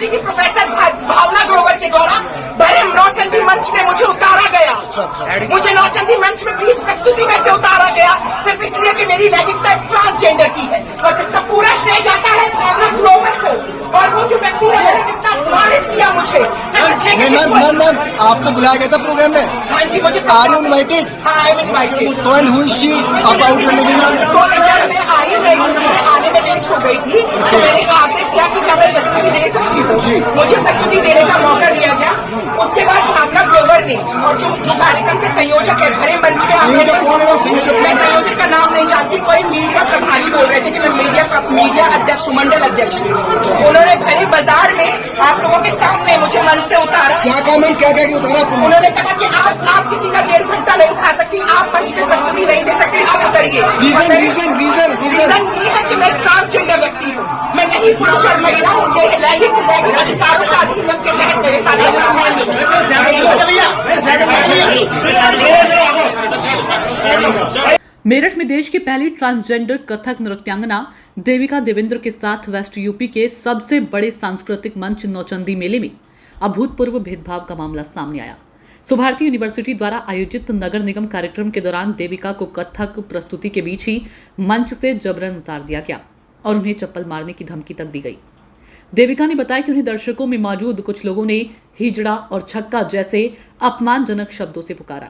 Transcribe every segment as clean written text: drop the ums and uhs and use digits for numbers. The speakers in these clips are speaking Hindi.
यूनिवर्सिटी की प्रोफेसर भावना ग्रोवर के द्वारा बड़े नौचंदी मंच में मुझे उतारा गया। मुझे नौचंदी मंच में बीच प्रस्तुति में से उतारा गया सिर्फ इसलिए कि मेरी लैंगिकता ट्रांसजेंडर की है और जिसका पूरा श्रेय जाता है भावना ग्रोवर को। और वो जो व्यक्ति है मैंने कितना अपमानित किया मुझे मैम आपको बुलाया गया था प्रोग्राम में? हाँ जी मुझे इनवाइटेड? हाँ आई एम इनवाइटेड। कौन हुई शी अबाउट करने के लिए? तो जब मैं आई आने में लेट हो गई थी तो मैंने आग्रह किया कि क्या मैं प्रस्तुति दे सकती हूँ। मुझे प्रस्तुति देने का मौका दिया गया। उसके बाद भावना ग्रोवर ने और जो कार्यक्रम के संयोजक है भरे मंच में मैं संयोजक का नाम नहीं जानती, कोई मीडिया प्रभारी बोल रहे थे कि मैं मीडिया अध्यक्ष मंडल अध्यक्ष हूँ। उन्होंने भरे बाजार में आप लोगों के सामने मुझे मंच से उतारा। क्या काम है? क्या उतारा? उन्होंने कहा कि आप किसी का 1.5 घंटा नहीं उठा सकती, आप मंच में प्रस्तुति नहीं दे सकती, आप उतरिए। रीजन ये है कि मैं ट्रांसजेंडर व्यक्ति हूँ, मैं नहीं पुरुष और महिला हूँ। ये लैंगिक अधिकारों का अधिनियम के तहत मेरे साथ मेरठ में देश की पहली ट्रांसजेंडर कथक नृत्यांगना देविका देवेंद्र के साथ वेस्ट यूपी के सबसे बड़े सांस्कृतिक मंच नौचंदी मेले में अभूतपूर्व भेदभाव का मामला सामने आया। सुभारती यूनिवर्सिटी द्वारा आयोजित नगर निगम कार्यक्रम के दौरान देविका को कथक प्रस्तुति के बीच ही मंच से जबरन उतार दिया गया और उन्हें चप्पल मारने की धमकी तक दी गई। देविका ने बताया कि उन्हें दर्शकों में मौजूद कुछ लोगों ने हिजड़ा और छक्का जैसे अपमानजनक शब्दों से पुकारा।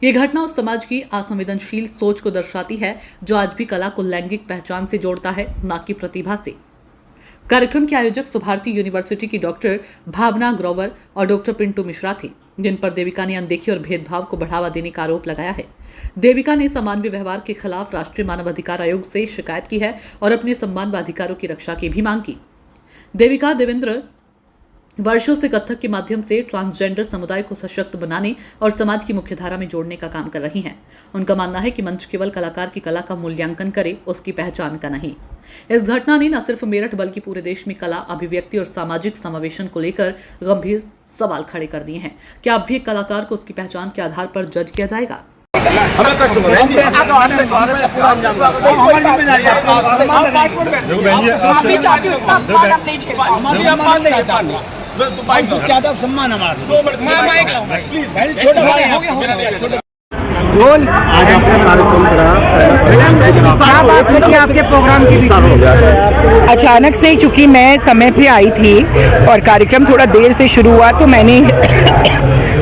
ये घटना उस समाज की असंवेदनशील सोच को दर्शाती है जो आज भी कला को लैंगिक पहचान से जोड़ता है, न कि प्रतिभा से। कार्यक्रम के आयोजक सुभारती यूनिवर्सिटी की डॉक्टर भावना ग्रोवर और डॉक्टर पिंटू मिश्रा थे, जिन पर देविका ने अनदेखी और भेदभाव को बढ़ावा देने का आरोप लगाया है। देविका ने अमानवीय व्यवहार के खिलाफ राष्ट्रीय मानव अधिकार आयोग से शिकायत की है और अपने सम्मान व अधिकारों की रक्षा की भी मांग की। देविका देवेंद्र वर्षों से कथक के माध्यम से ट्रांसजेंडर समुदाय को सशक्त बनाने और समाज की मुख्यधारा में जोड़ने का काम कर रही हैं। उनका मानना है कि मंच केवल कलाकार की कला का मूल्यांकन करे, उसकी पहचान का नहीं। इस घटना ने न सिर्फ मेरठ बल्कि पूरे देश में कला, अभिव्यक्ति और सामाजिक समावेशन को लेकर गंभीर सवाल खड़े कर दिए हैं। क्या अब भी एक कलाकार को उसकी पहचान के आधार पर जज किया जाएगा? हमें कष्ट हो रहा है। ज्यादा सम्मान हमारा आज आपने कार्यक्रम करा, बात है कि आपके प्रोग्राम की अचानक से, चूंकि मैं समय पे आई थी और कार्यक्रम थोड़ा देर से शुरू हुआ तो मैंने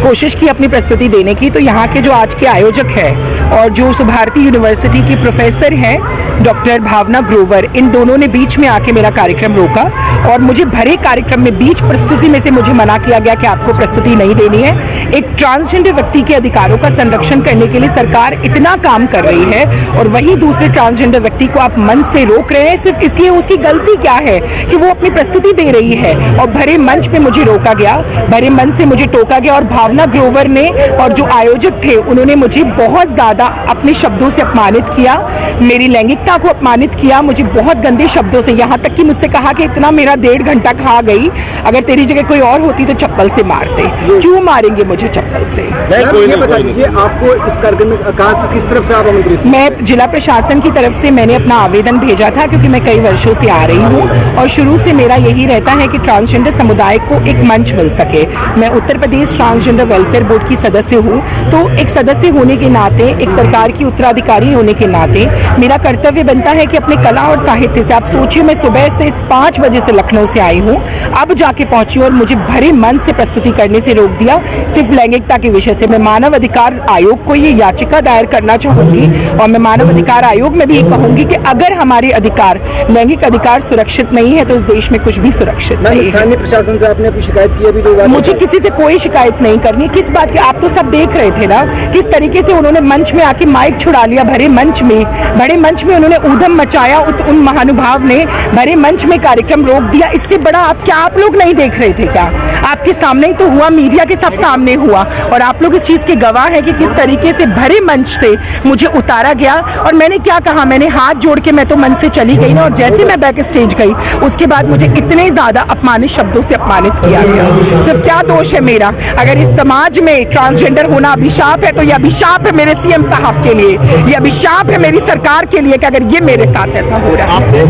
कोशिश की अपनी प्रस्तुति देने की। तो यहाँ के जो आज के आयोजक हैं और जो सुभारती यूनिवर्सिटी की प्रोफेसर हैं डॉक्टर भावना ग्रोवर, इन दोनों ने बीच में आके मेरा कार्यक्रम रोका और मुझे भरे कार्यक्रम में बीच प्रस्तुति में से मुझे मना किया गया कि आपको प्रस्तुति नहीं देनी है। एक ट्रांसजेंडर व्यक्ति के अधिकारों का संरक्षण करने के लिए सरकार इतना काम कर रही है और वहीं दूसरे ट्रांसजेंडर व्यक्ति को आप मंच से रोक रहे हैं सिर्फ इसलिए। उसकी गलती क्या है कि वो अपनी प्रस्तुति दे रही है और भरे मंच पे मुझे रोका गया, भरे मंच से मुझे टोका गया और भावना ग्रोवर ने और जो आयोजक थे उन्होंने मुझे बहुत ज्यादा अपने शब्दों से अपमानित किया, मेरी लैंगिकता को अपमानित किया, मुझे बहुत गंदे शब्दों से, यहाँ तक कि मुझसे कहा कि इतना मेरा 1.5 घंटा खा गई, अगर तेरी जगह कोई और होती तो चप्पल से मारते। क्यों मारेंगे मुझे चप्पल से? ये बता दीजिए आपको इस कार्यक्रम में कहाँ से, किस तरफ से आप आमंत्रित? मैं जिला प्रशासन की तरफ से मैंने अपना आवेदन भेजा था क्योंकि मैं कई वर्षों से आ रही हूँ और शुरू से मेरा यही रहता है कि ट्रांसजेंडर समुदाय को एक मंच मिल सके। मैं Uttar Pradesh transgender welfare board की सदस्य हूँ, तो एक सदस्य होने के नाते, एक सरकार की उत्तराधिकारी होने के नाते मेरा कर्तव्य बनता है कि अपने कला और साहित्य से, आप सोचिए मैं सुबह से 5 बजे से लखनऊ से आई हूँ, अब जाके पहुंची और मुझे भरे मन से प्रस्तुति करने से रोक दिया सिर्फ लैंगिकता के विषय से। मैं मानव अधिकार आयोग को ये याचिका दायर करना चाहूंगी और मैं मानव अधिकार आयोग में भी ये कहूंगी कि अगर हमारे अधिकार, लैंगिक अधिकार सुरक्षित नहीं है तो इस देश में कुछ भी सुरक्षित नहीं है। स्थानीय प्रशासन से आपने अपनी शिकायत की? अभी जो मुझे किसी से कोई शिकायत नहीं करनी। किस बात की? आप तो सब देख रहे थे ना किस तरीके से उन्होंने मंच में आके माइक छुड़ा लिया। भरे मंच में उन्होंने ऊधम मचाया, उन महानुभाव ने भरे मंच में कार्यक्रम रोक दिया। इससे बड़ा आप लोग नहीं देख रहे थे क्या? आपके सामने ही तो हुआ, मीडिया के सब सामने हुआ और आप लोग इस चीज के गवाह हैं कि किस तरीके से भरे मंच से मुझे उतारा गया। और मैंने क्या कहा, मैंने हाथ जोड़ के मैं तो मन से चली गई ना, और जैसे मैं बैक स्टेज गई उसके बाद मुझे इतने ज़्यादा अपमानित शब्दों से अपमानित किया गया। सिर्फ क्या दोष है मेरा? अगर इस समाज में ट्रांसजेंडर होना अभिशाप है तो यह अभिशाप है मेरे सीएम साहब के लिए, यह अभिशाप है मेरी सरकार के लिए कि अगर ये मेरे साथ ऐसा हो रहा है।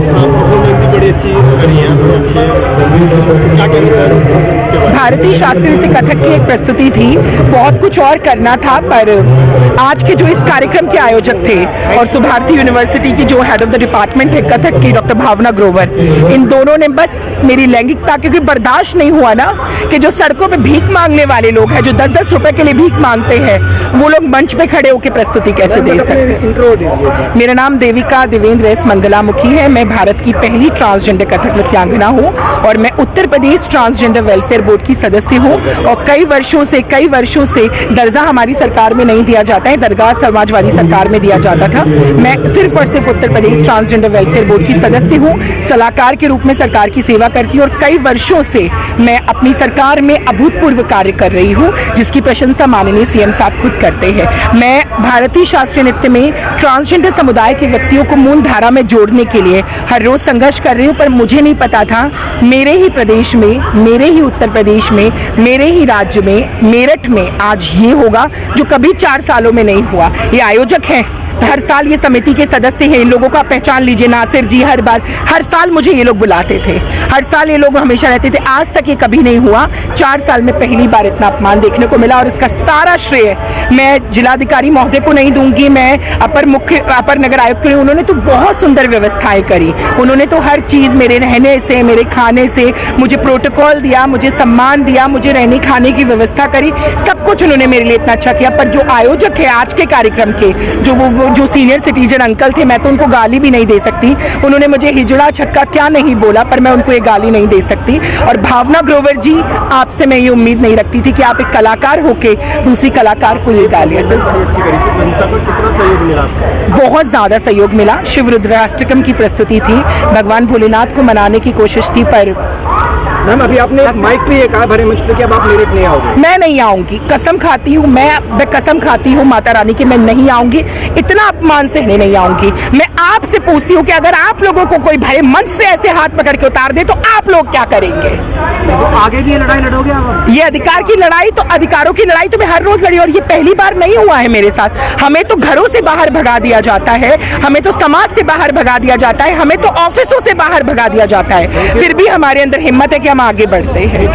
भारतीय शास्त्रीय नृत्य कथक की एक प्रस्तुति थी, बहुत कुछ और करना था, पर आज के जो इस कार्यक्रम के आयोजक थे और सुभारती यूनिवर्सिटी की जो हेड ऑफ द डिपार्टमेंट है कथक की डॉक्टर भावना ग्रोवर, इन दोनों ने बस मेरी लैंगिकता, क्योंकि बर्दाश्त नहीं हुआ ना कि जो सड़कों पे भीख मांगने वाले लोग हैं, जो 10-10 रुपए के लिए भीख मांगते हैं, वो लोग मंच पे खड़े होकर प्रस्तुति कैसे दे सकते हैं। मेरा नाम देविका देवेंद्र एस मंगलामुखी है। मैं भारत की पहली ट्रांसजेंडर कथक नृत्यांगना हूँ और मैं Uttar Pradesh transgender welfare board की सदस्य हूँ। और कई वर्षों से दर्जा हमारी सरकार में नहीं दिया जाता है, दरगाह समाजवादी सरकार में दिया जाता था। मैं सिर्फ और सिर्फ Uttar Pradesh transgender welfare board की सदस्य हूँ, सलाहकार के रूप में सरकार की सेवा करती हूँ और कई वर्षों से मैं अपनी सरकार में अभूतपूर्व कार्य कर रही हूँ, जिसकी प्रशंसा माननीय सीएम साहब खुद करते हैं। मैं भारतीय शास्त्रीय नृत्य में ट्रांसजेंडर समुदाय के व्यक्तियों को मूल धारा में जोड़ने के लिए हर रोज संघर्ष कर रही हूँ, पर मुझे नहीं पता था मेरे ही प्रदेश में, मेरे ही उत्तर प्रदेश में, मेरे ही राज्य में, मेरठ में आज ये होगा जो कभी 4 सालों में नहीं हुआ। ये आयोजक हैं, हर साल ये समिति के सदस्य हैं, इन लोगों को आप पहचान लीजिए, नासिर जी, हर साल मुझे ये लोग बुलाते थे, हर साल ये लोग हमेशा रहते थे। आज तक ये कभी नहीं हुआ, 4 साल में पहली बार इतना अपमान देखने को मिला और इसका सारा श्रेय मैं जिलाधिकारी महोदय को नहीं दूंगी, मैं अपर नगर आयुक्त को। उन्होंने तो बहुत सुंदर व्यवस्थाएं करी, उन्होंने तो हर चीज़ मेरे रहने से, मेरे खाने से, मुझे प्रोटोकॉल दिया, मुझे सम्मान दिया, मुझे रहने खाने की व्यवस्था करी, सब कुछ उन्होंने मेरे लिए इतना अच्छा किया। पर जो आयोजक है आज के कार्यक्रम के, जो सीनियर सिटीजन अंकल थे, मैं तो उनको गाली भी नहीं दे सकती। उन्होंने मुझे हिजड़ा छक्का क्या नहीं बोला, पर मैं उनको ये गाली नहीं दे सकती। और भावना ग्रोवर जी, आपसे मैं ये उम्मीद नहीं रखती थी कि आप एक कलाकार होके दूसरी कलाकार को ये गालियाँ दें। बहुत ज़्यादा सहयोग मिला। शिव रुद्राष्टकम की प्रस्तुति थी, भगवान भोलेनाथ को मनाने की कोशिश थी, पर मैम अभी आपने माइक पे ये कहा भरे मंच पे कि अब आप मेरठ नहीं आओगे। मैं नहीं आऊंगी, कसम खाती हूँ, मैं कसम खाती हूँ माता रानी की, मैं नहीं आऊंगी, इतना अपमान सहने नहीं आऊंगी। मैं आपसे पूछती हूँ कि अगर आप लोगों को कोई भरे मंच से ऐसे हाथ पकड़ के उतार दे तो आप लोग क्या करेंगे? तो आगे भी ये लड़ाई लड़ोगे आप? ये अधिकार की लड़ाई, तो अधिकारों की लड़ाई तो मैं हर रोज लड़ी, और ये पहली बार नहीं हुआ है मेरे साथ। हमें तो घरों से बाहर भगा दिया जाता है, हमें तो समाज से बाहर भगा दिया जाता है, हमें तो ऑफिसों से बाहर भगा दिया जाता है, फिर भी हमारे अंदर हिम्मत है कि हम आगे बढ़ते हैं।